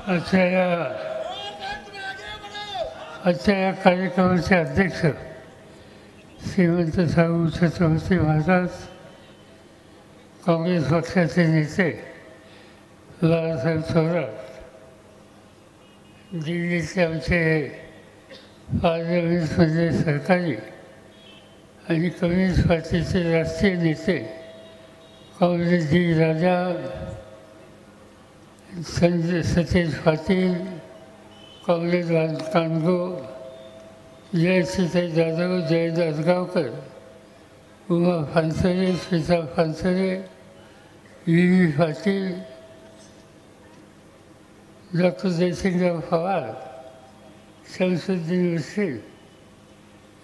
आजच्या या कार्यक्रमाचे अध्यक्ष श्रीमंत साहू छत्रपती महाराज, काँग्रेस पक्षाचे नेते बाळासाहेब थोरात, दिल्लीचे आमचे पार्लमेंटमध्ये सरकारी आणि कम्युनिस्ट पार्टीचे राष्ट्रीय नेते काँग्रेस जी राजा, संजय सतेज पाटील, काँग्रेस कानगो, जयसीताई Jadhav, Jaydas Gavkar, Uma Phansare, Shweta Phansare, V V Patil, doctor Jaysingrao Pawar, Shamsuddin Wasim,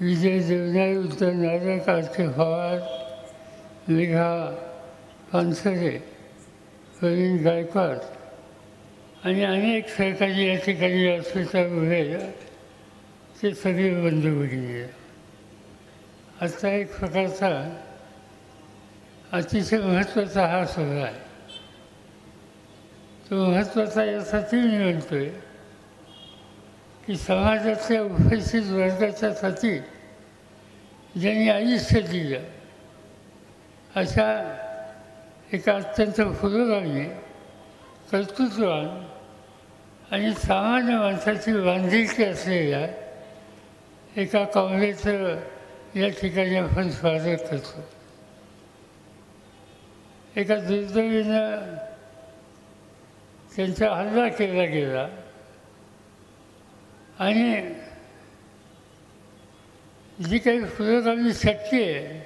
Vijay Devnay, उत्तर नारक, आर के पवार, मेघा पानसरे, प्रवीण गायकवाड आणि अनेक सहकारी या ठिकाणी व्यासपीठावर उभे ते सगळे बंधू भगिनी. आता एक प्रकारचा अतिशय महत्त्वाचा हा सोहळा आहे. तो महत्त्वाचा यासाठी मी म्हणतोय की समाजातल्या उपस्थित वर्गाच्यासाठी ज्यांनी आयुष्य दिलं अशा एका अत्यंत पुरोगामी, कर्तृत्ववान आणि सामान्य माणसाची बांधिलकी असलेल्या एका काँग्रेसचं या ठिकाणी आपण स्वागत करतो. एका दुर्दैवीनं त्यांचा हल्ला केला गेला आणि जी काही पुरोगामी शक्ती आहे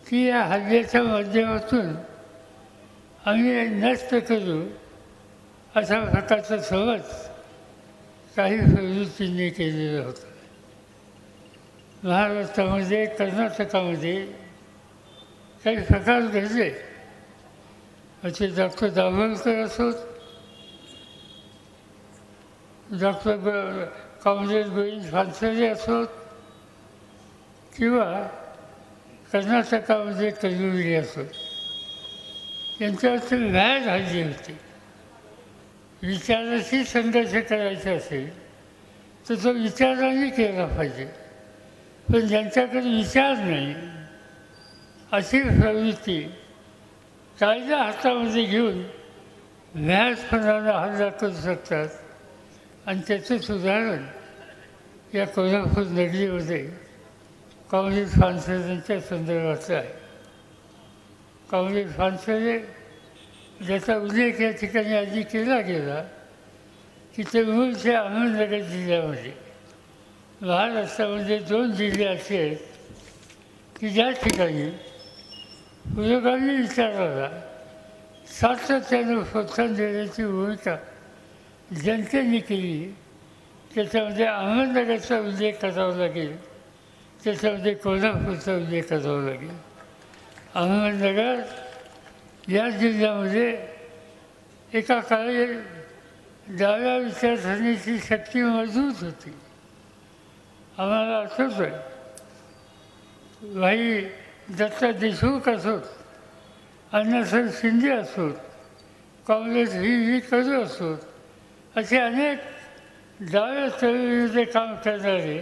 ती या हल्ल्याच्या माध्यमातून आम्ही नष्ट करू अशा प्रकारचा समज काही प्रवृत्तींनी केलेला होता. महाराष्ट्रामध्ये, कर्नाटकामध्ये काही प्रकार घडले. असे डॉक्टर दाभोलकर असोत, डॉक्टर काँग्रेस गोविंद फानसरे असोत किंवा कर्नाटकामध्ये कलबुर्गी असोत, यांच्यावरती व्याज हल्ली होती. विचाराशी संघर्ष करायचा असेल तर तो विचाराने केला पाहिजे, पण ज्यांच्याकडे विचार नाही अशी प्रवृत्ती कायदा हातामध्ये घेऊन व्याजपणाला हल्ला करू शकतात. आणि त्याचंच उदाहरण या कोल्हापूर नगरीमध्ये काँग्रेस फानसरेंच्या संदर्भाचं आहे. काँग्रेस फानसरे ज्याचा उल्लेख या ठिकाणी आधी केला गेला की ते मूळचे अहमदनगर जिल्ह्यामध्ये, महाराष्ट्रामध्ये 2 जिल्हे असे आहेत की ज्या ठिकाणी पुरोगामी विचाराला सातत्यानं प्रोत्साहन देण्याची भूमिका जनतेने केली. त्याच्यामध्ये अहमदनगरचा उल्लेख करावा लागेल, त्याच्यामध्ये कोल्हापूरचा उल्लेख करावा लागेल. अहमदनगर या जिल्ह्यामध्ये एका काळी डाव्या विचारसरणीची शक्ती मजबूत होती. आम्हाला आठवतं आहे, भाई दत्ता देशमुख असोत, अण्णासाहेब शिंदे असोत, काँग्रेस व्ही करू असोत, असे अनेक डाव्या चळवळीमध्ये काम करणारे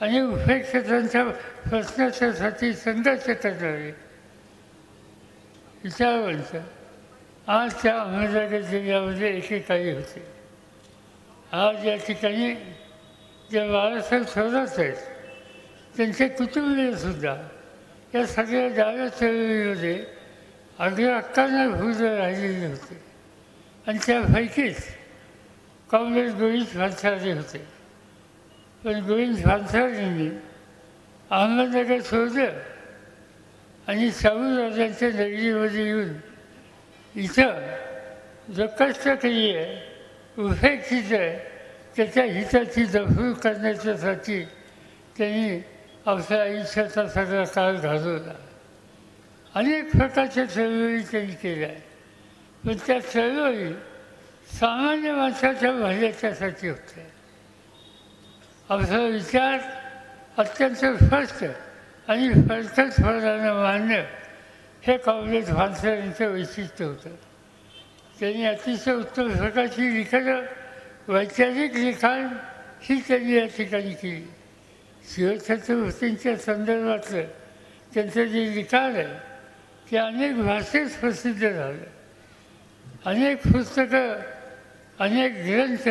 आणि उपेक्षितांच्या प्रश्नाच्यासाठी संघर्ष करणारे विचारवंत आज त्या अहमदनगर जिल्ह्यामध्ये एकेकाळी होते. आज या ठिकाणी जे बाळासाहेब थोरात आहेत त्यांचे कुटुंबीयसुद्धा या सगळ्या डाव्या चळवळीमध्ये अग्रहक्काने भूल राहिलेले होते. आणि त्यापैकीच काँग्रेस गोविंद फानसरे होते. पण गोविंद फानसरेंनी अहमदनगर सोडलं आणि शाहूराजांच्या नगरीमध्ये येऊन इथं जो कष्टकरी आहे, उपेक्षित आहे, त्याच्या हिताची जपणूक करण्याच्यासाठी त्यांनी आपल्या आयुष्याचा सगळा काळ घालवला. अनेक प्रकारच्या चळवळी त्यांनी केल्या, पण त्या चळवळी सामान्य माणसाच्या भल्याच्यासाठी होत्या. आपला विचार अत्यंत स्पष्ट आणि फलटसपणानं मांडणं हे काँग्रेस फानसरेंचं वैशिष्ट्य होतं. त्यांनी अतिशय उत्तम प्रकारची लिखाणं, वैचारिक लिखाण ही त्यांनी या ठिकाणी केली. शिवछत्रपतींच्या संदर्भातलं त्यांचं जे लिखाण आहे ते अनेक भाषेत प्रसिद्ध झालं. अनेक पुस्तकं, अनेक ग्रंथ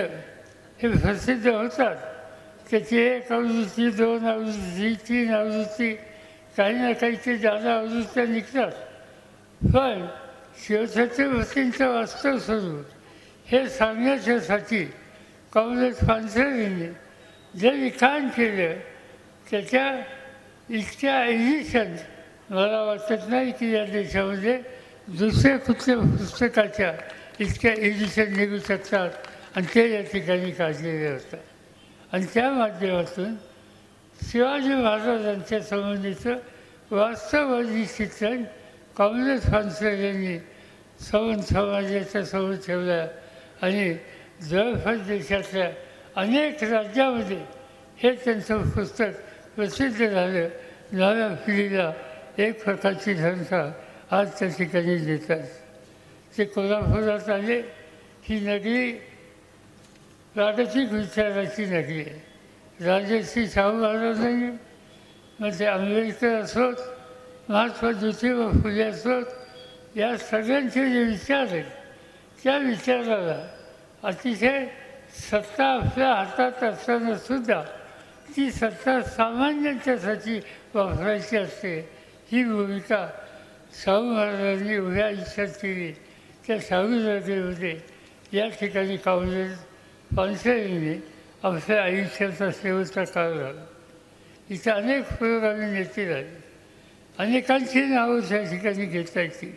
हे प्रसिद्ध होतात. त्याची 1 आवृत्ती, 2 आवृत्ती, 3 आवृत्ती, काही ना काही ते जादा आवृत्त्या निघतात. पण शिवछत्रपतींचं वास्तव स्वरूप हे सांगण्याच्यासाठी कॉम्रेड पानसरेंनी जे लिखाण केलं त्याच्या इतक्या एडिशन मला वाटत नाही की या देशामध्ये दुसऱ्या कुठल्या पुस्तकाच्या इतक्या एडिशन निघू शकतात, आणि ते या ठिकाणी काढलेले होतात. आणि त्या माध्यमातून शिवाजी महाराजांच्या संबंधीचं वास्तववादी चित्रण कॉम्रेड पानसरे सवंत समाजाच्या समोर ठेवलं. आणि जवळपास देशातल्या अनेक राज्यामध्ये हे त्यांचं पुस्तक प्रसिद्ध झालं. नव्या पिढीला एक प्रकारची संस्था आज त्या ठिकाणी देतात. ते कोल्हापुरात आले. ही नगरी प्रागतिक विचाराची नगरी आहे. राजर्षी शाहू महाराजांनी, मग ते आंबेडकर असोत, महात्मा ज्योतिबा फुले असोत, या सगळ्यांचे जे विचार आहेत त्या विचाराला अतिशय सत्ता आपल्या हातात असतानासुद्धा ती सत्ता सामान्यांच्यासाठी वापरायची असते, ही भूमिका शाहू महाराजांनी उभ्या आयुष्यात केली. त्या शाहू नगरीमध्ये या ठिकाणी कॉम्रेड पानसरेंनी आपल्या आयुष्याचा शेवटचा काळ झाला. इथे अनेक पुरोगामी नेते झाले. अनेकांची नावं त्या ठिकाणी घेता येतील.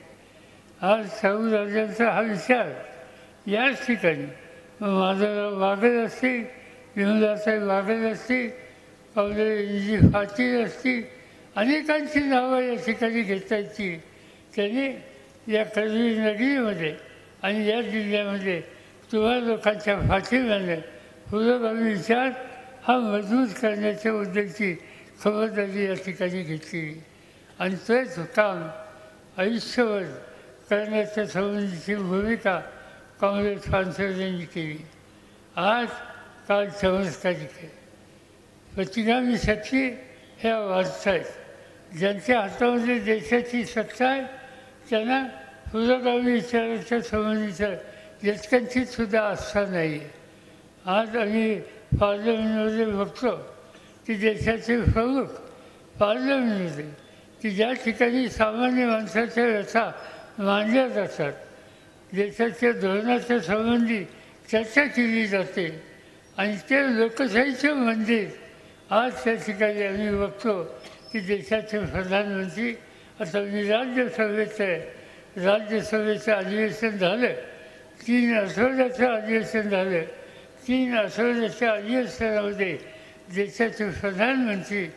आज शाहू राजांचा हा विचार याच ठिकाणी माधवराव बागल असतील, विमलाताई बागल असतील, कॉम्रेड इंजी पाटील असतील, अनेकांची नावं या ठिकाणी घेता येतील. त्यांनी या करवीर नगरीमध्ये आणि या जिल्ह्यामध्ये तुम्हा लोकांच्या पाठिंब्याने पुरोगामी विचार हा मजबूत करण्याच्या बद्दलची खबरदारी या ठिकाणी घेतली. आणि तेच काम आयुष्यभर करण्याच्या संबंधीची भूमिका कॉम्रेड पानसरेंनी केली. आज काल चमत्कारिक आहे. प्रतिगामी शक्ती ह्या वाढत आहेत. ज्यांच्या हातामध्ये देशाची सत्ता आहे त्यांना पुरोगामी विचाराच्या संबंधीचं यत्किंचितसुद्धा आस्था नाही आहे. आज आम्ही पार्लमेंटमध्ये बघतो की देशाचे प्रमुख पार्लमेंटमध्ये की ज्या ठिकाणी सामान्य माणसाच्या व्यथा मांडल्या जातात, देशाच्या धोरणाच्या संबंधी चर्चा केली जाते, आणि ते लोकशाहीचे मंदिर आज त्या ठिकाणी आम्ही बघतो की देशाचे प्रधानमंत्री, आता मी राज्यसभेचं आहे, राज्यसभेचं अधिवेशन झालं, 3 आठवड्याचं अधिवेशन झालं. 3 आठवड्याच्या अधिवेशनामध्ये देशाचे प्रधानमंत्री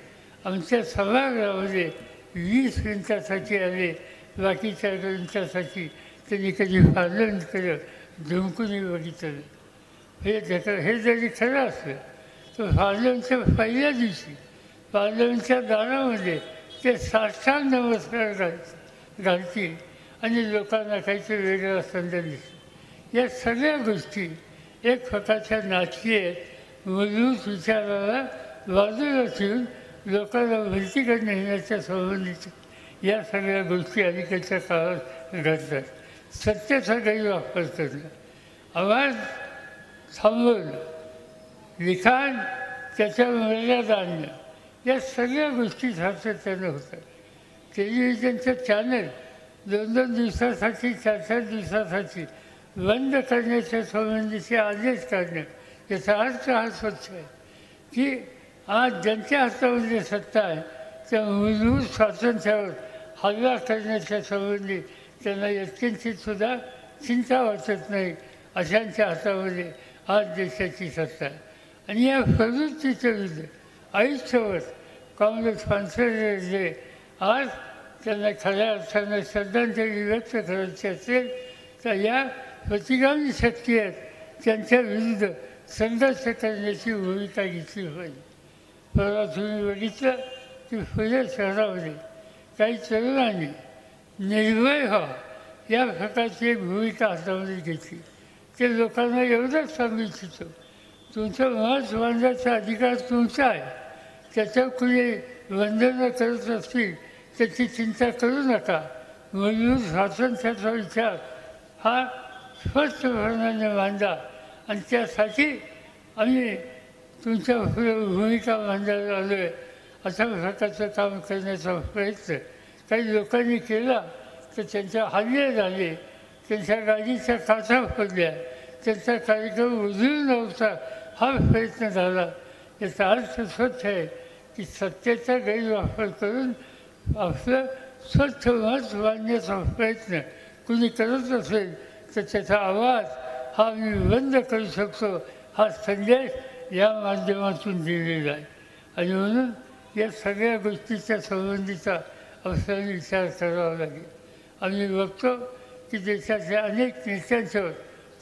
आमच्या सभागृहामध्ये 20 मिनिटासाठी आले. बाकीच्या मिनिटासाठी त्यांनी कधी पार्लमेंटकडं झुंकूनही बघितलं. हे जरी खरं असलं तर पार्लमेंटच्या पहिल्या दिवशी पार्लमेंटच्या दारामध्ये ते साष्टांग नमस्कार घालतील आणि लोकांना काहीतरी वेगळा संदेश दिसतो. या सगळ्या गोष्टी एक प्रकारच्या नाटकी आहेत. मजबूत विचाराला बाजूला ठेवून लोकांना भरतीकडे नेण्याच्या संबंधित या सगळ्या गोष्टी अलीकडच्या काळात घडतात. सत्याचा गैरवापर करणं, आवाज थांबवणं, लिखाण त्याच्या मर्यादा आणणं, या सगळ्या गोष्टी सातत्यानं होतात. टेलिव्हिजनचं चॅनल 2-2 दिवसासाठी, 4-4 दिवसासाठी बंद करण्याच्या संबंधीचे आदेश काढणं, याचा अर्थ हा स्वच्छ आहे की आज ज्यांच्या हातामध्ये सत्ता आहे त्या मूलभूत स्वातंत्र्यावर हल्ला करण्याच्या संबंधी त्यांना यत्किंचितसुद्धा चिंता वाटत नाही. अशांच्या हातामध्ये आज देशाची सत्ता आहे. आणि या प्रवृत्तीच्या विरुद्ध आयुष्यभर कॉम्रेड पानसरे जे आज त्यांना खऱ्या अर्थानं श्रद्धांजली व्यक्त करायची असेल तर या प्रतिगामी शक्ती आहेत त्यांच्या विरुद्ध संघर्ष करण्याची भूमिका घेतली पाहिजे. परवा तुम्ही बघितलं की पुणे शहरामध्ये काही तरुणांनी निर्भय व्हा या प्रकारची एक भूमिका हातामध्ये घेतली. ते लोकांना एवढंच सांगू इच्छितो, तुमचं मत मांडण्याचा अधिकार तुमचा आहे. त्याच्यावर कुणी वंदना करत असतील त्याची चिंता करू नका. मूलभूत स्वातंत्र्याचा विचार हा स्पष्टपणाने मांडा आणि त्यासाठी आम्ही तुमच्या भूमिका मांडायला आलो आहे. अशा प्रकारचं काम करण्याचा प्रयत्न काही लोकांनी केला तर त्यांच्या हल्ले झाले, त्यांच्या गाडीच्या काचा फोडल्या, त्यांचा कार्यक्रम उजळून नव्हता हा प्रयत्न झाला. याचा अर्थ स्वच्छ आहे की सत्तेचा गैरवापर करून आपलं स्वच्छ मत मांडण्याचा प्रयत्न कुणी करत असेल तर त्याचा आवाज हा मी बंद करू शकतो, हा संदेश या माध्यमातून दिलेला आहे. आणि म्हणून या सगळ्या गोष्टीच्या संबंधीचा आपल्याला विचार करावा लागेल. आम्ही बघतो की देशाच्या अनेक नेत्यांच्यावर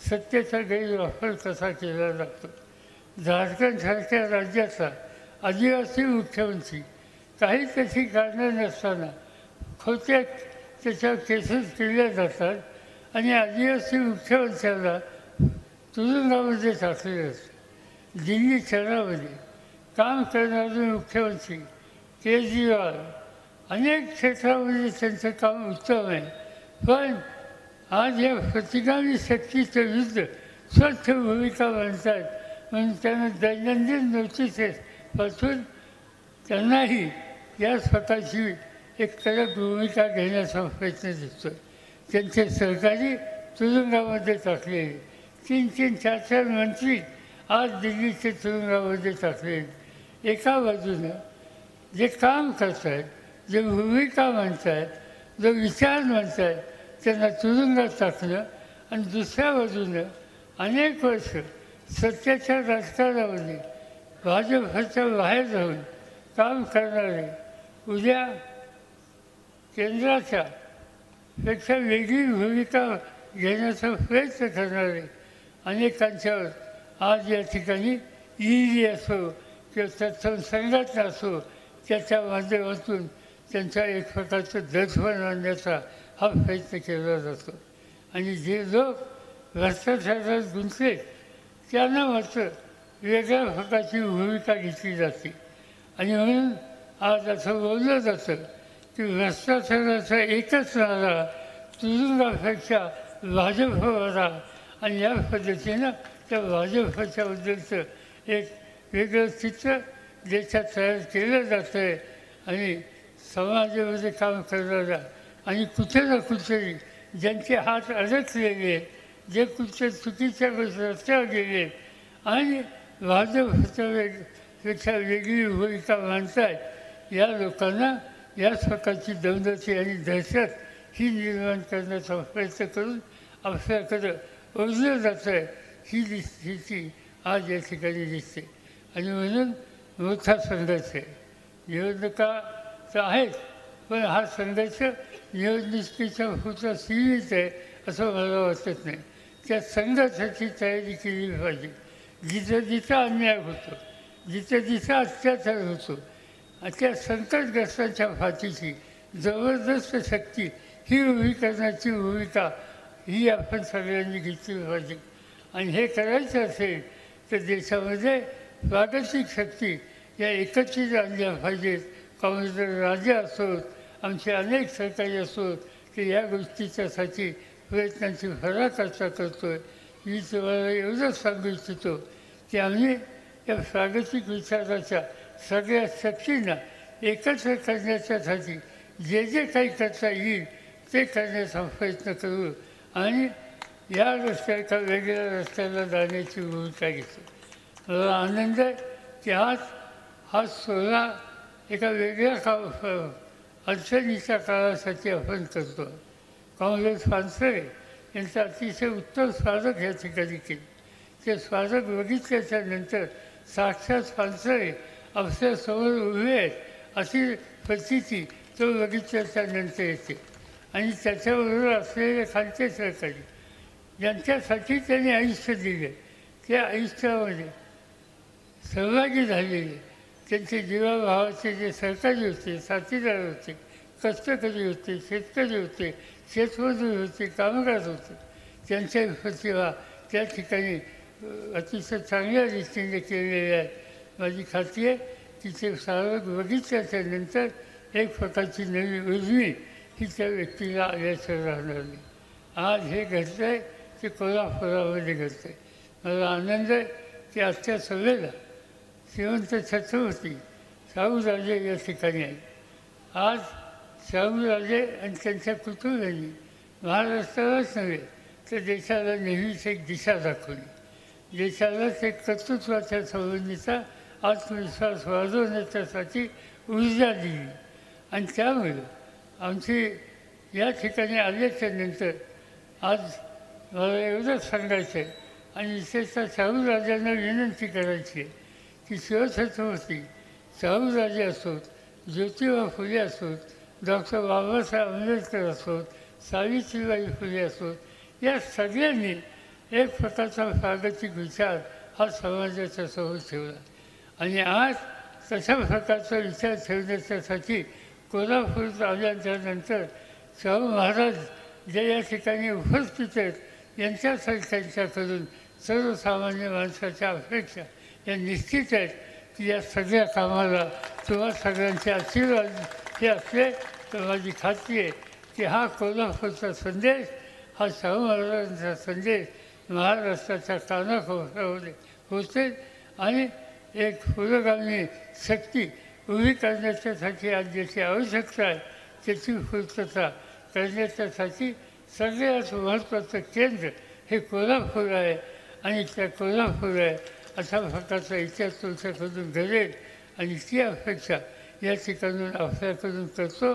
सत्तेचा गैरवापर कसा केला जातो. झारखंडसारख्या राज्याचा आदिवासी मुख्यमंत्री काही त्याची कारणं नसताना खोट्या त्याच्यावर केसेस केल्या जातात आणि आदिवासी मुख्यमंत्र्याला तुरुंगामध्ये टाकले जातं. दिल्ली शहरामध्ये काम करणारे मुख्यमंत्री केजरीवाल अनेक क्षेत्रामध्ये त्यांचं काम उत्तम आहे, पण आज या प्रतिगामी शक्तीच्या विरुद्ध स्वच्छ भूमिका मांडतात म्हणून त्यांना दैनंदिन नोटिसेस पासून त्यांनाही या स्वतःची एक कडक भूमिका घेण्याचा प्रयत्न दिसतो. त्यांचे सहकारी तुरुंगामध्ये टाकलेले 3-3, 4-4 मंत्री आज दिल्लीचे तुरुंगामध्ये टाकले. एका बाजूनं जे काम करत आहेत, जे भूमिका मांडत आहेत, जो विचार मांडत आहेत त्यांना तुरुंगात टाकणं आणि दुसऱ्या बाजूनं अनेक वर्ष सत्याच्या राजकारणामध्ये भाजपच्या बाहेर जाऊन काम करणारे, उद्या केंद्राच्या पेक्षा वेगळी भूमिका घेण्याचा प्रयत्न करणारे अनेकांच्यावर आज या ठिकाणी ईडी असो किंवा तत्सम संघटना असो त्याच्या माध्यमातून त्यांचा एक प्रकारचं दडपण आणण्याचा हा प्रयत्न केला जातो. आणि जे लोक भ्रष्टाचारात गुंतले त्यांना मात्र वेगळ्या प्रकारची भूमिका घेतली जाते. आणि म्हणून आज असं बोललं जातं की भ्रष्टाचाराचा एकच नारा तुरुंगापेक्षा भाजपवाला, आणि या पद्धतीनं त्या भाजपच्याबद्दलचं एक वेगळं चित्र देशात तयार केलं जातं आहे. आणि समाजामध्ये काम करणारा आणि कुठे ना कुठेही ज्यांचे हात अडकलेले, जे कुठे चुकीच्या रस्त्यावर गेले आणि भाजपच्या पेक्षा वेगळी भूमिका मांडतायत, या लोकांना याच प्रकारची दमदती आणि दहशत ही निर्माण करण्याचा प्रयत्न करून आपल्याकडं ओढलं जातं आहे. ही स्थिती आज या ठिकाणी दिसते. आणि म्हणून मोठा संघर्ष आहे. निवडणुका तर आहेत, पण हा संघर्ष निवडणुकीच्या पुरता सीमित आहे असं मला वाटत नाही. त्या संघर्षाची तयारी केली पाहिजे. जिथं जिथं अन्याय होतो, जिथं जिथं अत्याचार होतो, त्या संकटग्रस्तांच्या पाठीशी जबरदस्त शक्ती ही उभी करण्याची भूमिका ही आपण सगळ्यांनी घेतली पाहिजे. आणि हे करायचं असेल तर देशामध्ये प्रादेशिक शक्ती या एकत्रित आणल्या पाहिजेत. काँग्रेसचे राजे असोत, आमचे अनेक सहकारी असोत की या गोष्टीच्यासाठी प्रयत्नांची पराकाष्ठा करतो आहे. मी तुम्हाला एवढंच सांगू इच्छितो की आम्ही या प्रादेशिक विचाराच्या सगळ्या शक्तींना एकत्र करण्याच्यासाठी जे जे काही करता येईल ते करण्याचा प्रयत्न करू आणि या रस्त्या एका वेगळ्या रस्त्याला जाण्याची भूमिका घेतो. मला आनंद आहे की आज हा सोहळा एका वेगळ्या अडचणीच्या काळासाठी आपण करतो. काँग्रेस पानसरे यांचं अतिशय उत्तम स्वागत या ठिकाणी केलं. ते स्वागत बघितल्याच्या नंतर साक्षात पानसरे आपल्यासमोर उभे आहेत अशी प्रचिती तो बघितल्याच्या नंतर येते. आणि त्याच्याबरोबर असलेले खालचे सहकारी ज्यांच्यासाठी त्यांनी आयुष्य दिले, त्या आयुष्यामध्ये सहभागी झालेले त्यांचे जीवाभावाचे जे सहकारी होते, साथीदार होते, कष्टकरी होते, शेतकरी होते, शेतमजूर होते, कामगार होते, त्यांच्या प्रतिभा त्या ठिकाणी अतिशय चांगल्या रीतीने केलेल्या आहेत. माझी खात्री आहे की ते सारं बघितल्याच्या नंतर एक प्रकारची नवी उजवी ही त्या व्यक्तीला आल्याचं राहणार नाही. आज हे घडतं आहे ते कोल्हापुरामध्ये घडतं आहे. मला आनंद आहे की आजच्या सभेला श्रीमंत छत्रपती शाहूराजे या ठिकाणी आहेत. आज शाहूराजे आणि त्यांच्या कुटुंबियांनी महाराष्ट्रालाच नव्हे तर देशाला नेहमीच एक दिशा दाखवली. देशालाच एक कर्तृत्वाच्या संबंधीचा आत्मविश्वास वाढवण्यासाठी ऊर्जा दिली. आणि त्यामुळे आमची या ठिकाणी आल्याच्या नंतर आज मला एवढंच सांगायचं आहे आणि विशेषतः शाहूराजांना विनंती करायची आहे की शिवछत्रपती शाहूराजे असोत, ज्योतिबा फुले असोत, डॉक्टर बाबासाहेब आंबेडकर असोत, सावित्रीबाई फुले असोत, या सगळ्यांनी एक प्रकारचा प्रागतिक विचार हा समाजाच्या समोर ठेवला. आणि आज तशा प्रकारचा विचार ठेवण्याच्यासाठी कोल्हापूर आल्यानंतर शाहू महाराज जे या ठिकाणी उपस्थित आहेत यांच्यासारख्यांच्याकडून सर्वसामान्य माणसाच्या अपेक्षा या निश्चित आहेत की या सगळ्या कामाला तुम्हा सगळ्यांचे आशीर्वाद हे असले तर माझी खात्री आहे की हा कोल्हापूरचा संदेश, हा शाहू महाराजांचा संदेश महाराष्ट्राच्या कानाकोपऱ्यामध्ये पोचेल आणि एक पुरोगामी शक्ती उभी करण्याच्यासाठी आज ज्याची आवश्यकता आहे त्याची पूर्तता करण्याच्यासाठी सगळ्यात महत्त्वाचं केंद्र हे कोल्हापूर आहे. आणि त्या कोल्हापूर आहे अशा प्रकारचा इतिहास तुमच्याकडून घडेल आणि ती अपेक्षा या ठिकाणून आपल्याकडून करतो.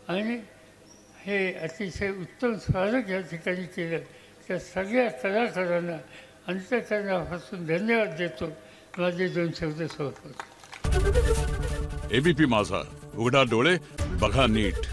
आणि हे अतिशय उत्तम स्मारक या ठिकाणी केलं त्या सगळ्या कलाकारांना अंतःकरणापासून धन्यवाद देतो. माझे 2 शब्द सोडतो. एबीपी माझा, उघडा डोळे बघा नीट.